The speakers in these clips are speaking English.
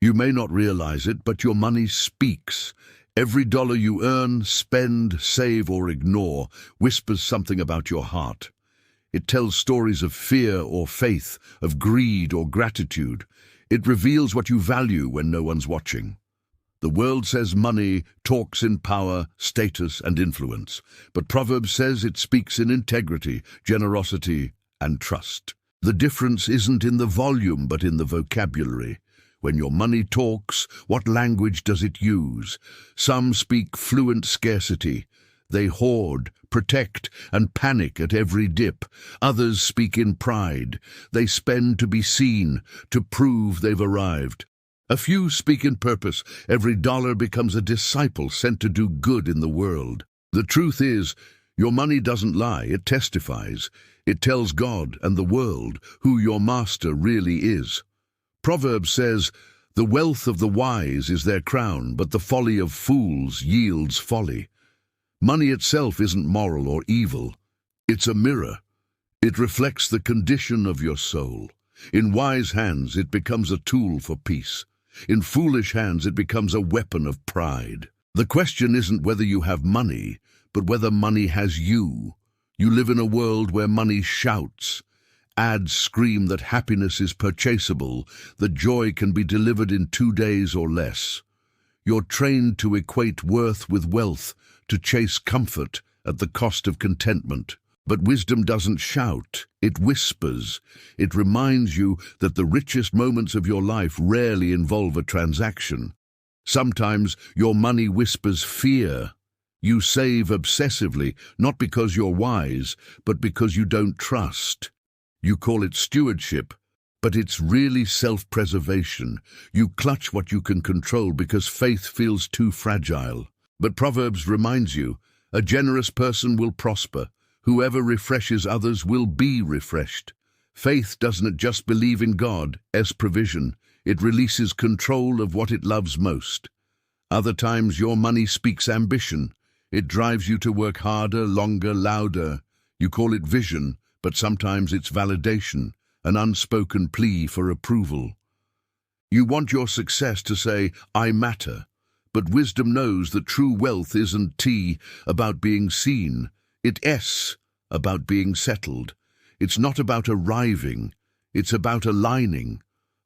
You may not realize it, but your money speaks. Every dollar you earn, spend, save, or ignore whispers something about your heart. It tells stories of fear or faith, of greed or gratitude. It reveals what you value when no one's watching. The world says money talks in power, status, and influence, but Proverbs says it speaks in integrity, generosity, and trust. The difference isn't in the volume, but in the vocabulary. When your money talks, what language does it use? Some speak fluent scarcity. They hoard, protect, and panic at every dip. Others speak in pride. They spend to be seen, to prove they've arrived. A few speak in purpose. Every dollar becomes a disciple sent to do good in the world. The truth is, your money doesn't lie, it testifies. It tells God and the world who your master really is. Proverbs says, "The wealth of the wise is their crown, but the folly of fools yields folly." Money itself isn't moral or evil. It's a mirror. It reflects the condition of your soul. In wise hands, it becomes a tool for peace. In foolish hands, it becomes a weapon of pride. The question isn't whether you have money, but whether money has you. You live in a world where money shouts. Ads scream that happiness is purchasable, that joy can be delivered in 2 days or less. You're trained to equate worth with wealth, to chase comfort at the cost of contentment. But wisdom doesn't shout, it whispers. It reminds you that the richest moments of your life rarely involve a transaction. Sometimes your money whispers fear. You save obsessively, not because you're wise, but because you don't trust. You call it stewardship, but it's really self-preservation. You clutch what you can control because faith feels too fragile. But Proverbs reminds you, a generous person will prosper. Whoever refreshes others will be refreshed. Faith doesn't just believe in God's provision. It releases control of what it loves most. Other times your money speaks ambition. It drives you to work harder, longer, louder. You call it vision, but sometimes it's validation, an unspoken plea for approval. You want your success to say, "I matter." But wisdom knows that true wealth isn't about being seen. It's about being settled. It's not about arriving. It's about aligning.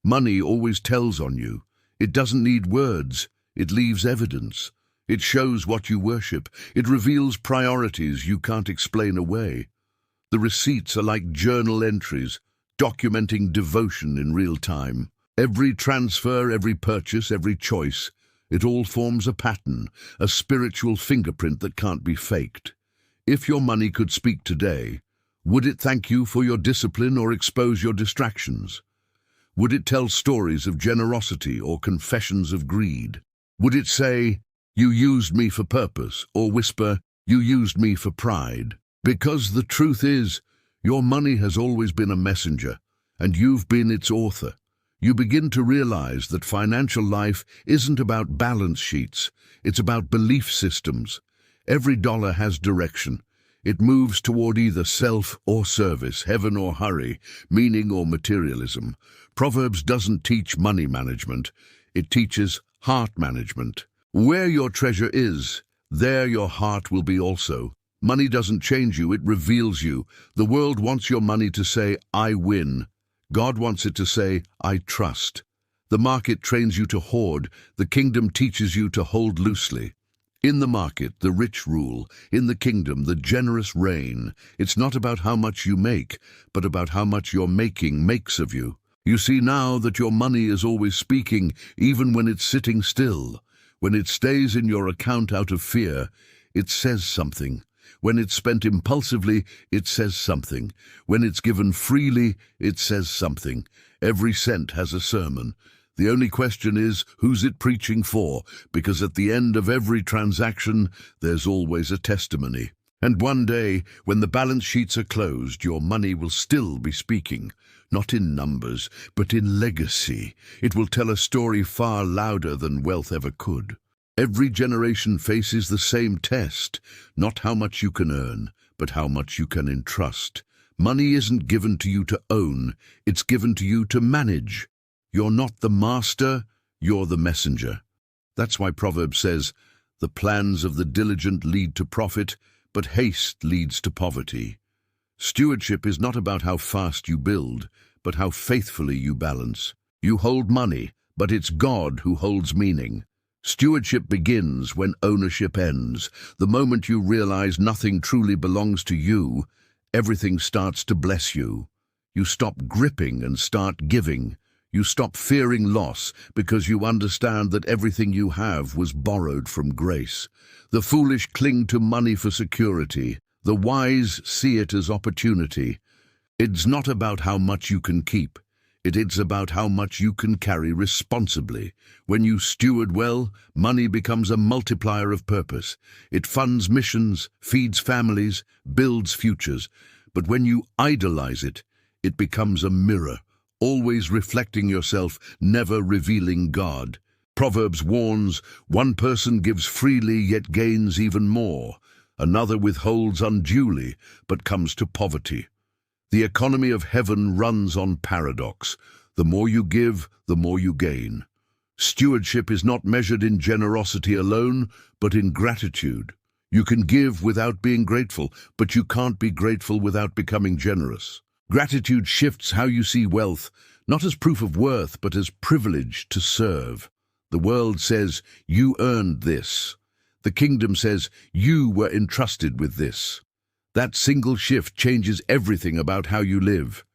Money always tells on you. It doesn't need words. It leaves evidence. It shows what you worship. It reveals priorities you can't explain away. The receipts are like journal entries, documenting devotion in real time. Every transfer, every purchase, every choice, it all forms a pattern, a spiritual fingerprint that can't be faked. If your money could speak today, would it thank you for your discipline or expose your distractions? Would it tell stories of generosity or confessions of greed? Would it say, "You used me for purpose," or whisper, "You used me for pride"? Because the truth is, your money has always been a messenger, and you've been its author. You begin to realize that financial life isn't about balance sheets, it's about belief systems. Every dollar has direction. It moves toward either self or service, heaven or hurry, meaning or materialism. Proverbs doesn't teach money management. It teaches heart management. Where your treasure is, there your heart will be also. Money doesn't change you, it reveals you. The world wants your money to say, "I win." God wants it to say, "I trust." The market trains you to hoard. The kingdom teaches you to hold loosely. In the market, the rich rule. In the kingdom, the generous reign. It's not about how much you make, but about how much your making makes of you. You see now that your money is always speaking, even when it's sitting still. When it stays in your account out of fear, it says something. When it's spent impulsively, it says something. When it's given freely, it says something. Every cent has a sermon. The only question is, who's it preaching for? Because at the end of every transaction, there's always a testimony. And one day, when the balance sheets are closed, your money will still be speaking. Not in numbers, but in legacy. It will tell a story far louder than wealth ever could. Every generation faces the same test, not how much you can earn, but how much you can entrust. Money isn't given to you to own, it's given to you to manage. You're not the master, you're the messenger. That's why Proverbs says, "The plans of the diligent lead to profit, but haste leads to poverty." Stewardship is not about how fast you build, but how faithfully you balance. You hold money, but it's God who holds meaning. Stewardship begins when ownership ends. The moment you realize nothing truly belongs to you, everything starts to bless you. You stop gripping and start giving. You stop fearing loss because you understand that everything you have was borrowed from grace. The foolish cling to money for security. The wise see it as opportunity. It's not about how much you can keep. It's about how much you can carry responsibly. When you steward well, money becomes a multiplier of purpose. It funds missions, feeds families, builds futures. But when you idolize it, it becomes a mirror, always reflecting yourself, never revealing God. Proverbs warns, one person gives freely yet gains even more. Another withholds unduly but comes to poverty. The economy of heaven runs on paradox. The more you give, the more you gain. Stewardship is not measured in generosity alone, but in gratitude. You can give without being grateful, but you can't be grateful without becoming generous. Gratitude shifts how you see wealth, not as proof of worth, but as privilege to serve. The world says, "You earned this." The kingdom says, "You were entrusted with this." That single shift changes everything about how you live.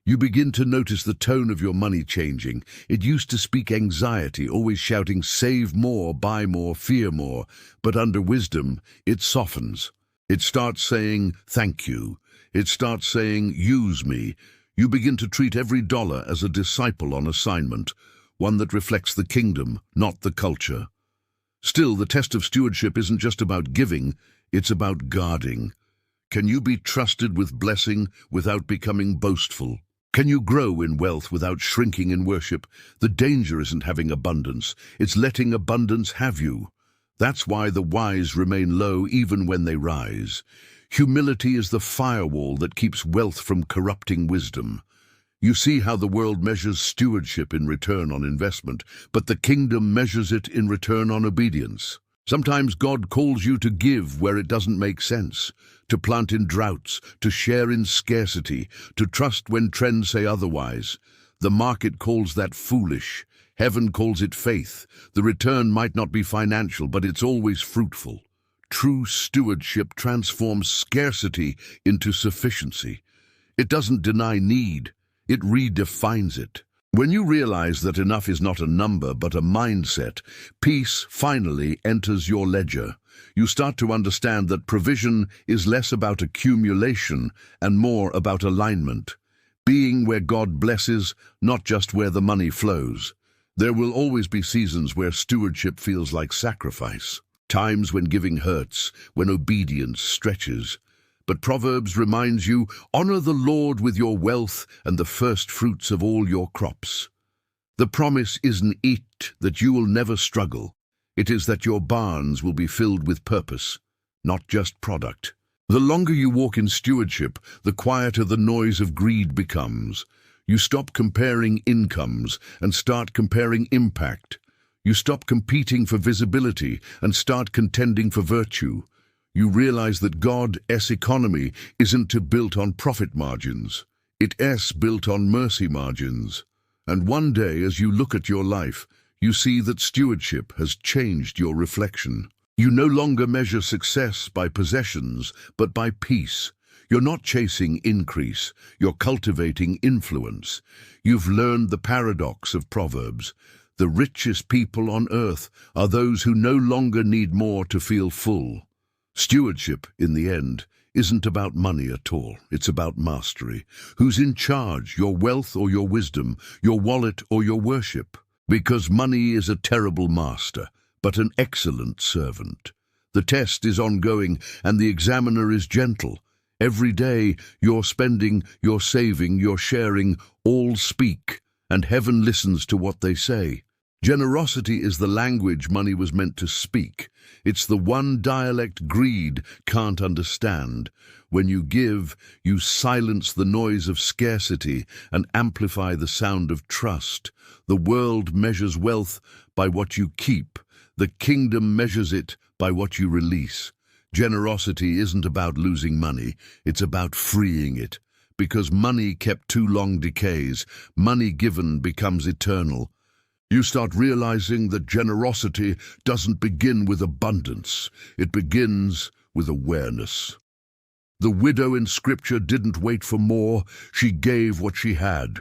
You begin to notice the tone of your money changing. It used to speak anxiety, always shouting, "Save more, buy more, fear more." But under wisdom, it softens. It starts saying, "Thank you." It starts saying, "Use me." You begin to treat every dollar as a disciple on assignment, one that reflects the kingdom, not the culture. Still, the test of stewardship isn't just about giving, it's about guarding. Can you be trusted with blessing without becoming boastful? Can you grow in wealth without shrinking in worship? The danger isn't having abundance, it's letting abundance have you. That's why the wise remain low even when they rise. Humility is the firewall that keeps wealth from corrupting wisdom. You see how the world measures stewardship in return on investment, but the kingdom measures it in return on obedience. Sometimes God calls you to give where it doesn't make sense, to plant in droughts, to share in scarcity, to trust when trends say otherwise. The market calls that foolish. Heaven calls it faith. The return might not be financial, but it's always fruitful. True stewardship transforms scarcity into sufficiency. It doesn't deny need. It redefines it. When you realize that enough is not a number but a mindset, peace finally enters your ledger. You start to understand that provision is less about accumulation and more about alignment. Being where God blesses, not just where the money flows. There will always be seasons where stewardship feels like sacrifice. Times when giving hurts, when obedience stretches. But Proverbs reminds you, honor the Lord with your wealth and the first fruits of all your crops. The promise isn't that you will never struggle. It is that your barns will be filled with purpose, not just product. The longer you walk in stewardship, the quieter the noise of greed becomes. You stop comparing incomes and start comparing impact. You stop competing for visibility and start contending for virtue. You realize that God's economy isn't built on profit margins. It's built on mercy margins. And one day, as you look at your life, you see that stewardship has changed your reflection. You no longer measure success by possessions, but by peace. You're not chasing increase, you're cultivating influence. You've learned the paradox of Proverbs. The richest people on earth are those who no longer need more to feel full. Stewardship, in the end, isn't about money at all. It's about mastery. Who's in charge, your wealth or your wisdom, your wallet or your worship? Because money is a terrible master, but an excellent servant. The test is ongoing and the examiner is gentle. Every day, you're spending, you're saving, you're sharing, all speak, and heaven listens to what they say. Generosity is the language money was meant to speak. It's the one dialect greed can't understand. When you give, you silence the noise of scarcity and amplify the sound of trust. The world measures wealth by what you keep. The kingdom measures it by what you release. Generosity isn't about losing money, it's about freeing it. Because money kept too long decays, money given becomes eternal. You start realizing that generosity doesn't begin with abundance, it begins with awareness. The widow in Scripture didn't wait for more, she gave what she had.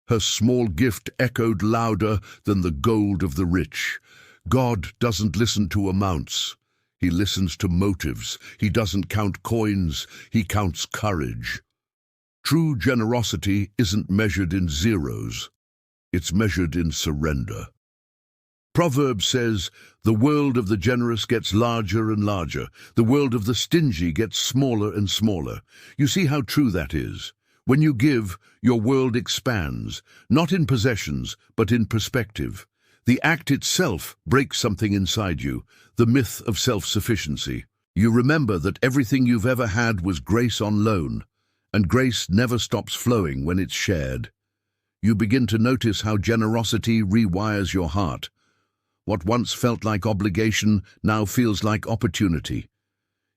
Her small gift echoed louder than the gold of the rich. God doesn't listen to amounts. He listens to motives. He doesn't count coins, he counts courage. True generosity isn't measured in zeros. It's measured in surrender. Proverbs says, the world of the generous gets larger and larger. The world of the stingy gets smaller and smaller. You see how true that is. When you give, your world expands, not in possessions, but in perspective. The act itself breaks something inside you, the myth of self-sufficiency. You remember that everything you've ever had was grace on loan, and grace never stops flowing when it's shared. You begin to notice how generosity rewires your heart. What once felt like obligation now feels like opportunity.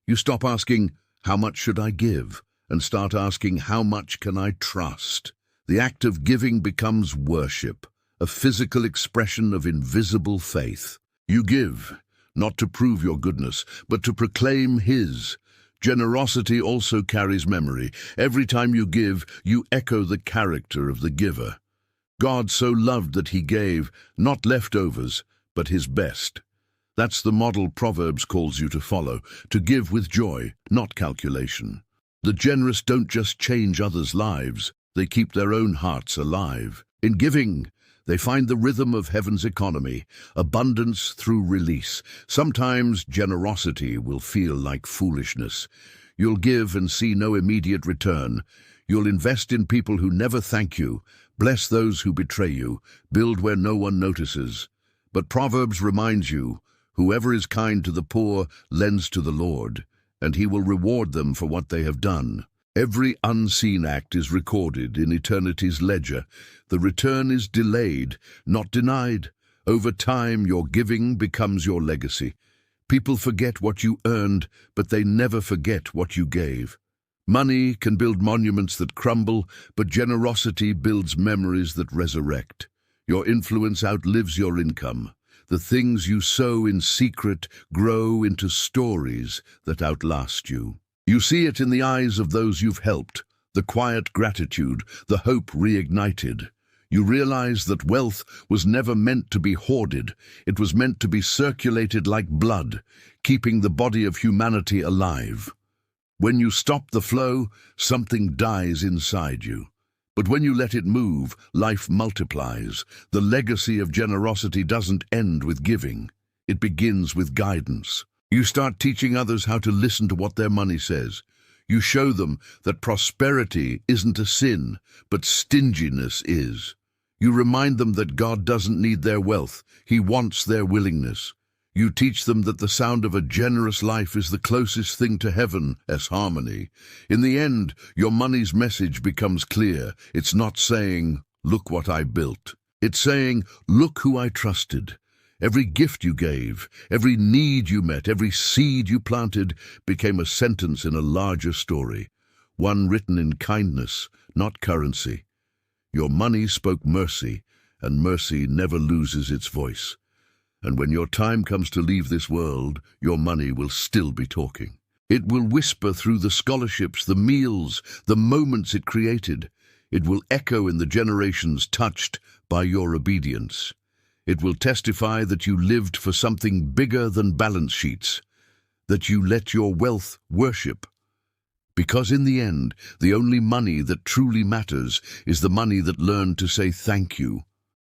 You stop asking, how much should I give? And start asking, how much can I trust? The act of giving becomes worship, a physical expression of invisible faith. You give, not to prove your goodness, but to proclaim His. Generosity also carries memory. Every time you give, you echo the character of the giver. God so loved that He gave, not leftovers, but His best. That's the model Proverbs calls you to follow, to give with joy, not calculation. The generous don't just change others' lives, they keep their own hearts alive. In giving, they find the rhythm of heaven's economy, abundance through release. Sometimes generosity will feel like foolishness. You'll give and see no immediate return. You'll invest in people who never thank you, bless those who betray you, build where no one notices. But Proverbs reminds you, whoever is kind to the poor lends to the Lord, and He will reward them for what they have done. Every unseen act is recorded in eternity's ledger. The return is delayed, not denied. Over time, your giving becomes your legacy. People forget what you earned, but they never forget what you gave. Money can build monuments that crumble, but generosity builds memories that resurrect. Your influence outlives your income. The things you sow in secret grow into stories that outlast you. You see it in the eyes of those you've helped, the quiet gratitude, the hope reignited. You realize that wealth was never meant to be hoarded. It was meant to be circulated like blood, keeping the body of humanity alive. When you stop the flow, something dies inside you. But when you let it move, life multiplies. The legacy of generosity doesn't end with giving. It begins with guidance. You start teaching others how to listen to what their money says. You show them that prosperity isn't a sin, but stinginess is. You remind them that God doesn't need their wealth. He wants their willingness. You teach them that the sound of a generous life is the closest thing to heaven as harmony. In the end, your money's message becomes clear. It's not saying, look what I built. It's saying, look who I trusted. Every gift you gave, every need you met, every seed you planted became a sentence in a larger story, one written in kindness, not currency. Your money spoke mercy, and mercy never loses its voice. And when your time comes to leave this world, your money will still be talking. It will whisper through the scholarships, the meals, the moments it created. It will echo in the generations touched by your obedience. It will testify that you lived for something bigger than balance sheets, that you let your wealth worship. Because in the end, the only money that truly matters is the money that learned to say thank you.